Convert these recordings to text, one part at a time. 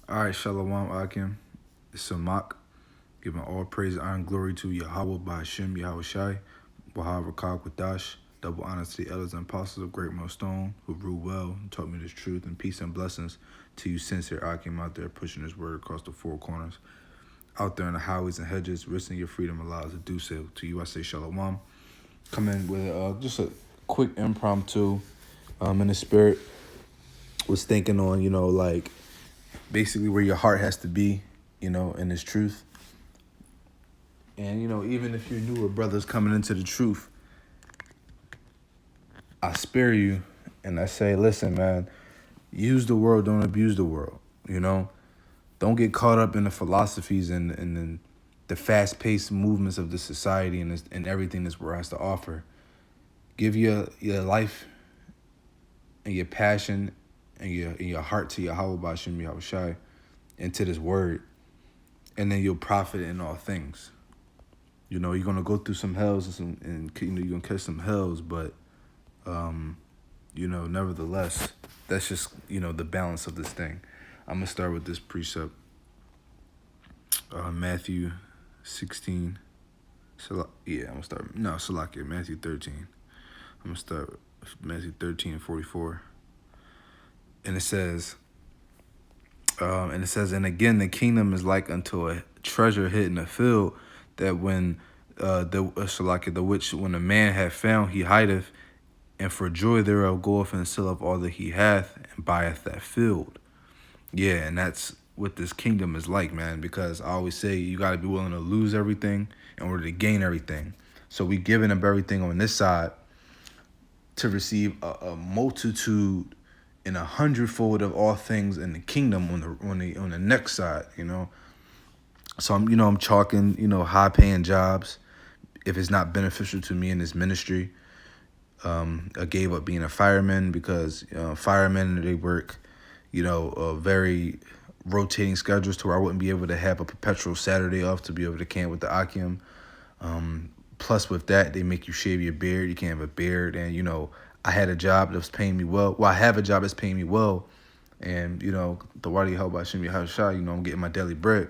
All right, Shalom Akim. It's Samak. Giving all praise, honor, and glory to Yahweh by Hashem, Yahweh Shai, Wahab Rakak Wadash. Double honor to the elders and apostles of Great Millstone who rule well and taught me this truth, and peace and blessings to you sincere Akim out there pushing this word across the four corners. Out there in the highways and hedges, risking your freedom allows to do so. To you I say Shalom. Come in with just a quick impromptu in the spirit. Was thinking on, like basically where your heart has to be, in this truth. And, even if you're newer brothers coming into the truth, I spare you and I say, listen, man, use the world, don't abuse the world, Don't get caught up in the philosophies and the fast-paced movements of the society and everything this world has to offer. Give your life and your passion and your heart to Yahweh Bashim Yahweh Shai and to this word, and then you'll profit in all things. You're gonna go through some hells and you're gonna catch some hells, but nevertheless, that's just the balance of this thing. I'm gonna start with this precept, Matthew 16. Salakia, Matthew 13. I'm gonna start with Matthew 13:44, and it says, and again, the kingdom is like unto a treasure hid in a field, that when the which when a man hath found, he hideth, and for joy thereof goeth and selleth all that he hath, and buyeth that field. Yeah, and that's what this kingdom is like, man, because I always say you got to be willing to lose everything in order to gain everything. So we giving up everything on this side to receive a multitude and 100-fold of all things in the kingdom on the next side, So I'm chalking, high paying jobs if it's not beneficial to me in this ministry. I gave up being a fireman because firemen, they work, very rotating schedules to where I wouldn't be able to have a perpetual Saturday off to be able to camp with the Akim. Plus with that, they make you shave your beard. You can't have a beard. And, I had a job that was paying me well. Well, I have a job that's paying me well. And, the Wadi Help by Shimmy Hashai, I'm getting my daily bread.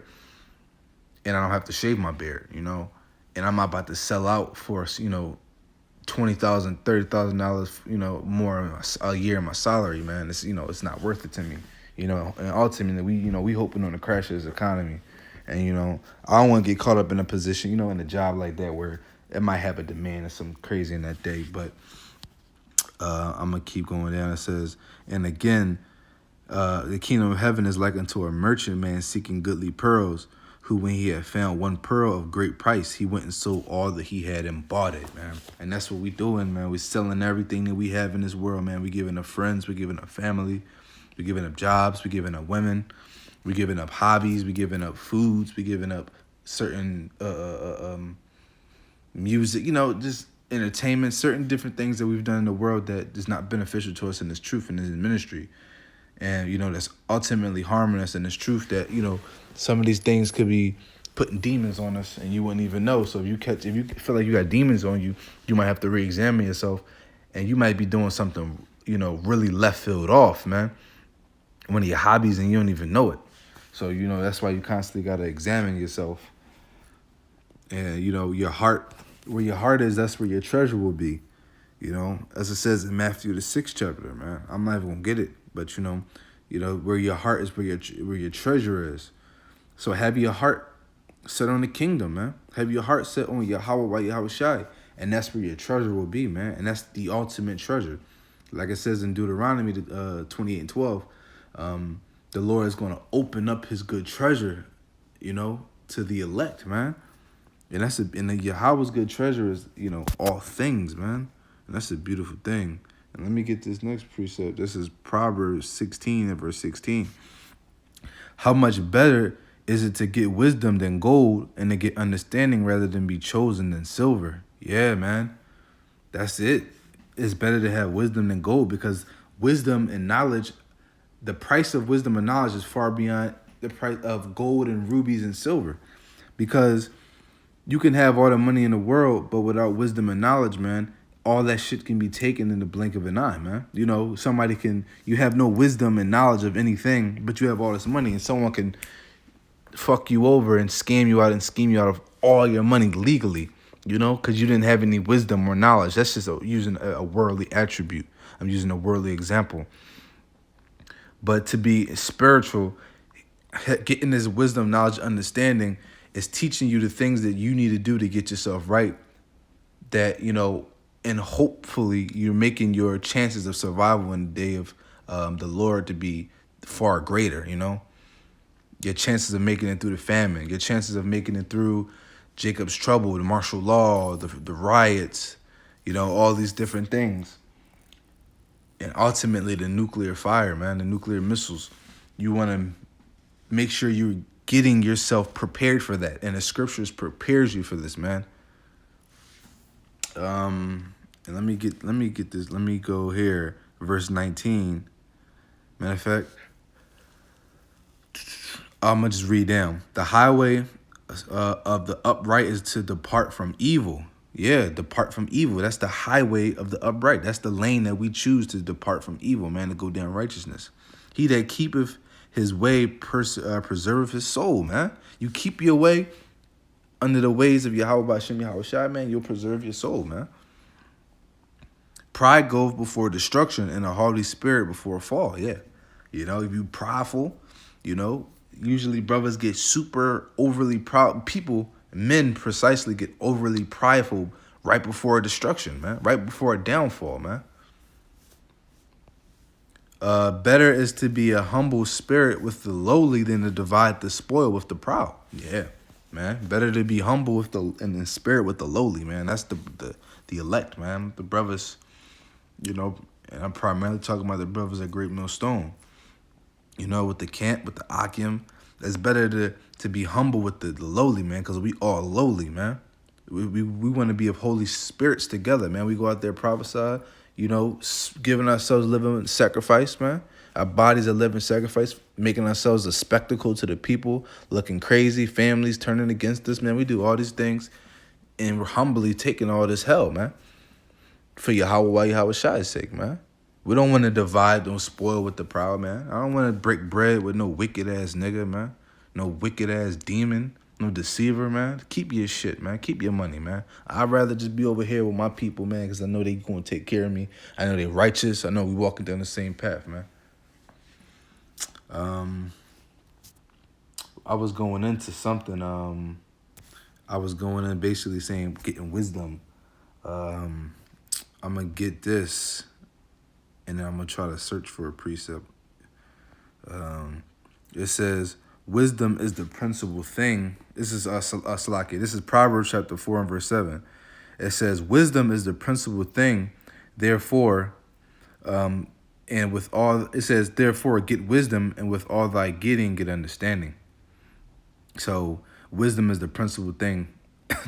And I don't have to shave my beard, And I'm about to sell out for, $20,000, $30,000, more a year in my salary, man. It's, it's not worth it to me, And ultimately, we hoping on the crash of this economy. And, I don't want to get caught up in a position, in a job like that where it might have a demand or something crazy in that day. But I'm going to keep going down. It says, and again, the kingdom of heaven is like unto a merchant man seeking goodly pearls, who when he had found one pearl of great price, he went and sold all that he had and bought it, man. And that's what we doing, man. We selling everything that we have in this world, man. We giving up friends, we giving up family, we giving up jobs, we giving up women, we giving up hobbies, we giving up foods, we giving up certain music, just entertainment, certain different things that we've done in the world that is not beneficial to us in this truth and in this ministry. And, that's ultimately harming us in this truth that, some of these things could be putting demons on us and you wouldn't even know. So if you feel like you got demons on you, you might have to re-examine yourself, and you might be doing something, really left field off, man. One of your hobbies and you don't even know it. So, that's why you constantly got to examine yourself. And, your heart, where your heart is, that's where your treasure will be. As it says in Matthew the 6th chapter, man. I'm not even gonna get it, but where your heart is, where your treasure is. So have your heart set on the kingdom, man. Have your heart set on Yahweh Yahweh Shai, and that's where your treasure will be, man. And that's the ultimate treasure. Like it says in Deuteronomy 28:12, the Lord is gonna open up His good treasure, to the elect, man. And and the Yahweh's good treasure is, all things, man. And that's a beautiful thing. And let me get this next precept. This is Proverbs 16 and verse 16. How much better is it to get wisdom than gold, and to get understanding rather than be chosen than silver? Yeah, man. That's it. It's better to have wisdom than gold, because wisdom and knowledge, the price of wisdom and knowledge is far beyond the price of gold and rubies and silver. Because you can have all the money in the world, but without wisdom and knowledge, man, all that shit can be taken in the blink of an eye, man. You know, you have no wisdom and knowledge of anything, but you have all this money, and someone can fuck you over and scam you out and scheme you out of all your money legally, you know, because you didn't have any wisdom or knowledge. That's just using a worldly attribute. I'm using a worldly example. But to be spiritual, getting this wisdom, knowledge, understanding is teaching you the things that you need to do to get yourself right. That, you know, and hopefully you're making your chances of survival in the day of the Lord to be far greater, you know. Your chances of making it through the famine, your chances of making it through Jacob's trouble, the martial law, the riots, you know, all these different things. And ultimately the nuclear fire, man, the nuclear missiles. You want to make sure you're getting yourself prepared for that. And the scriptures prepares you for this, man. And let me get this. Let me go here. Verse 19. Matter of fact, I'm going to just read down. The highway of the upright is to depart from evil. Yeah, depart from evil. That's the highway of the upright. That's the lane that we choose to depart from evil, man, to go down righteousness. He that keepeth his way preserveth his soul, man. You keep your way under the ways of Yahweh B'Shem Yahweh Shai, man, you'll preserve your soul, man. Pride goeth before destruction and a haughty spirit before a fall, yeah. You know, if you prideful, you know, usually brothers get super overly proud. People, men precisely, get overly prideful right before a destruction, man. Right before a downfall, man. Better is to be a humble spirit with the lowly than to divide the spoil with the proud. Yeah, man. Better to be humble with in the spirit with the lowly, man. That's the elect, man. The brothers, you know, and I'm primarily talking about the brothers at Great Millstone. You know, with the camp, with the Akim. It's better to be humble with the lowly, man, because we all lowly, man. We want to be of holy spirits together, man. We go out there prophesy, you know, giving ourselves living sacrifice, man. Our bodies are living sacrifice, making ourselves a spectacle to the people, looking crazy, families turning against us, man. We do all these things, and we're humbly taking all this hell, man, for Yahweh Shai's sake, man. We don't want to divide, don't spoil with the proud, man. I don't want to break bread with no wicked-ass nigga, man. No wicked-ass demon, no deceiver, man. Keep your shit, man. Keep your money, man. I'd rather just be over here with my people, man, because I know they going to take care of me. I know they righteous. I know we walking down the same path, man. I was going into something. I was going in basically saying getting wisdom. I'm going to get this. And then I'm going to try to search for a precept. It says, wisdom is the principal thing. This is Salaki. This is Proverbs chapter 4 and verse 7. It says, wisdom is the principal thing. Therefore, and with all, it says, therefore get wisdom, and with all thy getting, get understanding. So wisdom is the principal thing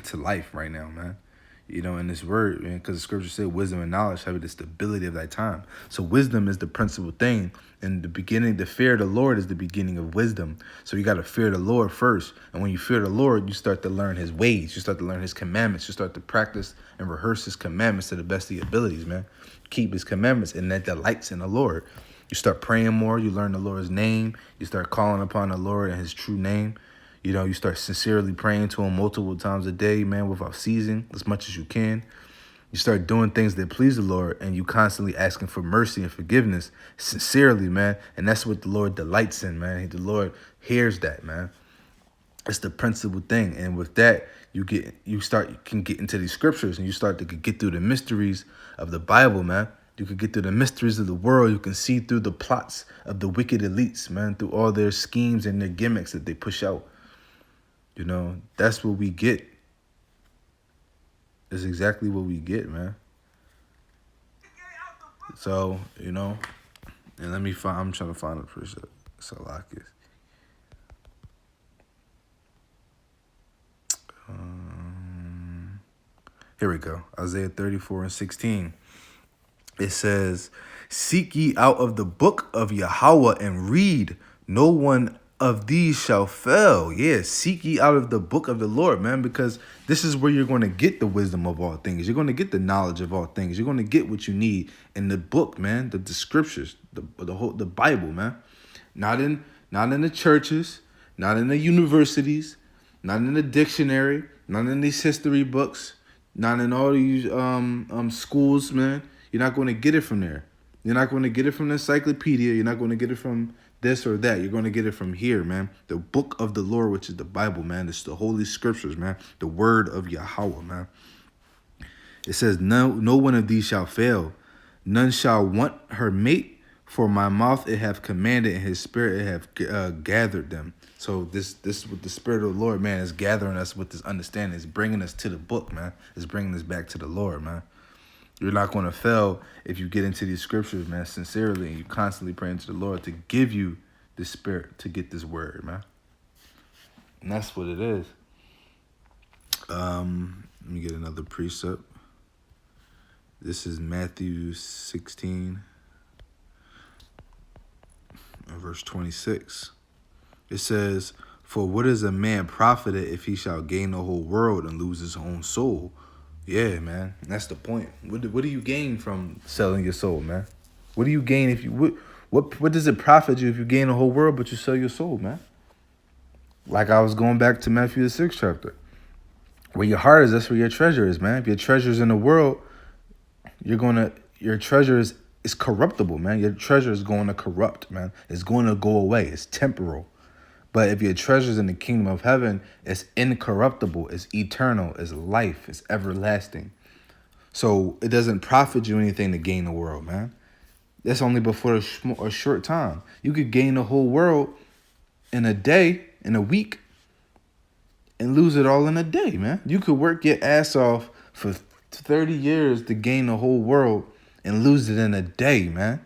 to life right now, man. You know, in this word, man, because the scripture said wisdom and knowledge have the stability of thy time. So wisdom is the principal thing. And the beginning, the fear of the Lord is the beginning of wisdom. So you got to fear the Lord first. And when you fear the Lord, you start to learn his ways. You start to learn his commandments. You start to practice and rehearse his commandments to the best of your abilities, man. Keep his commandments, and that delights in the Lord. You start praying more. You learn the Lord's name. You start calling upon the Lord in his true name. You know, you start sincerely praying to him multiple times a day, man, without ceasing, as much as you can. You start doing things that please the Lord, and you constantly asking for mercy and forgiveness sincerely, man. And that's what the Lord delights in, man. The Lord hears that, man. It's the principal thing. And with that, you can get into these scriptures, and you start to get through the mysteries of the Bible, man. You can get through the mysteries of the world. You can see through the plots of the wicked elites, man, through all their schemes and their gimmicks that they push out. You know, that's what we get. It's exactly what we get, man. So, you know, and I'm trying to find it for Salakis. Here we go. Isaiah 34 and 16. It says, seek ye out of the book of Yahweh and read. No one of these shall fail. Yeah, seek ye out of the book of the Lord, man, because this is where you're going to get the wisdom of all things. You're going to get the knowledge of all things. You're going to get what you need in the book, man, the scriptures, the Bible, man. Not in the churches, not in the universities, not in the dictionary, not in these history books, not in all these schools, man. You're not going to get it from there. You're not going to get it from the encyclopedia. You're not going to get it from this or that. You're going to get it from here, man. The book of the Lord, which is the Bible, man. It's the Holy Scriptures, man. The word of Yahweh, man. It says, no one of these shall fail. None shall want her mate, for my mouth it have commanded, and his spirit it have gathered them. So this with the spirit of the Lord, man, is gathering us with this understanding. It's bringing us to the book, man. It's bringing us back to the Lord, man. You're not going to fail if you get into these scriptures, man, sincerely, and you constantly praying to the Lord to give you the spirit to get this word, man. And that's what it is. Let me get another precept. This is Matthew 16, verse 26. It says, "For what is a man profited if he shall gain the whole world and lose his own soul?" Yeah, man, that's the point. What do you gain from selling your soul, man? What do you gain if you what does it profit you if you gain the whole world but you sell your soul, man? Like I was going back to Matthew the 6th chapter. Where your heart is, that's where your treasure is, man. If your treasure is in the world, your treasure is corruptible, man. Your treasure is going to corrupt, man. It's going to go away. It's temporal. But if your treasure is in the kingdom of heaven, it's incorruptible, it's eternal, it's life, it's everlasting. So it doesn't profit you anything to gain the world, man. That's only before a short time. You could gain the whole world in a day, in a week, and lose it all in a day, man. You could work your ass off for 30 years to gain the whole world and lose it in a day, man.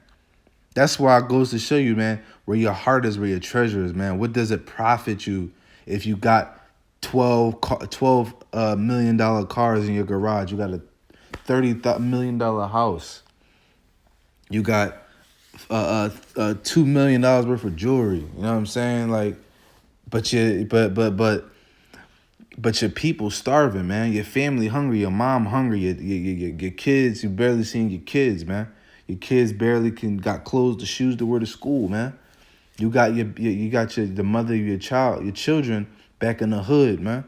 That's why it goes to show you, man, where your heart is, where your treasure is, man. What does it profit you if you got $12 million cars in your garage? You got a $30 million house. You got $2 million worth of jewelry. You know what I'm saying? Like, but your people starving, man. Your family hungry. Your mom hungry. Your kids, you barely seeing your kids, man. Your kids barely got clothes, the shoes to wear to school, man. You got the mother of your children back in the hood, man,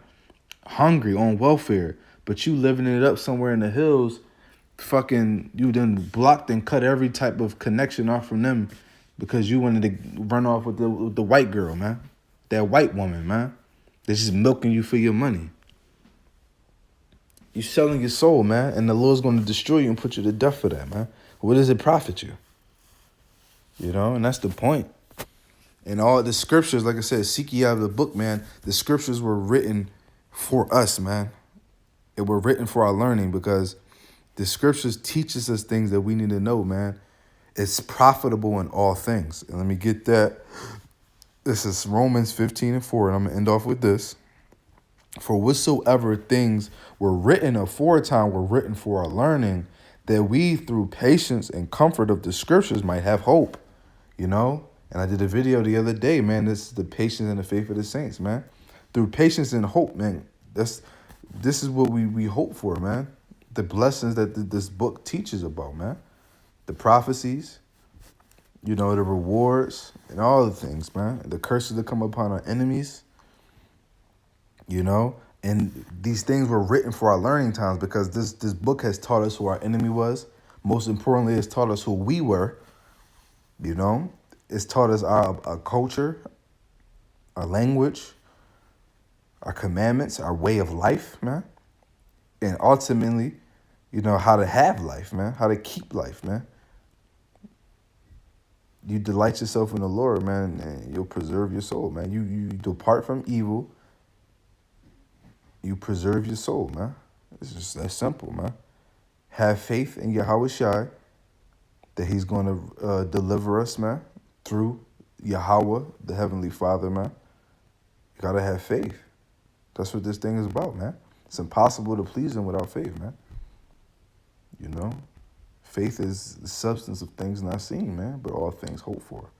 hungry on welfare, but you living it up somewhere in the hills. Fucking, you done blocked and cut every type of connection off from them because you wanted to run off with the white girl, man, that white woman, man. They're just milking you for your money. You selling your soul, man, and the Lord's going to destroy you and put you to death for that, man. What does it profit you? You know, and that's the point. And all the scriptures, like I said, seek ye out of the book, man. The scriptures were written for us, man. It were written for our learning because the scriptures teaches us things that we need to know, man. It's profitable in all things. And let me get that. This is Romans 15:4, and I'm going to end off with this. For whatsoever things were written aforetime were written for our learning, that we through patience and comfort of the scriptures might have hope, you know? And I did a video the other day, man. This is the patience and the faith of the saints, man. Through patience and hope, man. This is what we hope for, man. The blessings that this book teaches about, man. The prophecies, you know, the rewards and all the things, man. The curses that come upon our enemies, you know. And these things were written for our learning times because this book has taught us who our enemy was. Most importantly, it's taught us who we were, you know. It's taught us our culture, our language, our commandments, our way of life, man. And ultimately, you know, how to have life, man. How to keep life, man. You delight yourself in the Lord, man, and you'll preserve your soul, man. You depart from evil. You preserve your soul, man. It's just that simple, man. Have faith in Yahweh Shai that he's going to deliver us, man, through Yahweh, the Heavenly Father, man. You got to have faith. That's what this thing is about, man. It's impossible to please him without faith, man. You know? Faith is the substance of things not seen, man, but all things hoped for,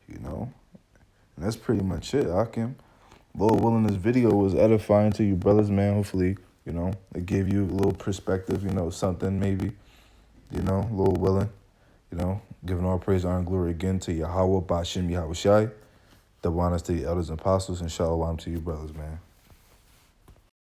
you know? And that's pretty much it, Akim. Lord willing, this video was edifying to you brothers, man. Hopefully, it gave you a little perspective, something maybe, Lord willing, giving all praise, honor, and glory again to Yahweh, Bashim Yahweh Shai. Double honors to the elders and apostles, and shalom to you brothers, man.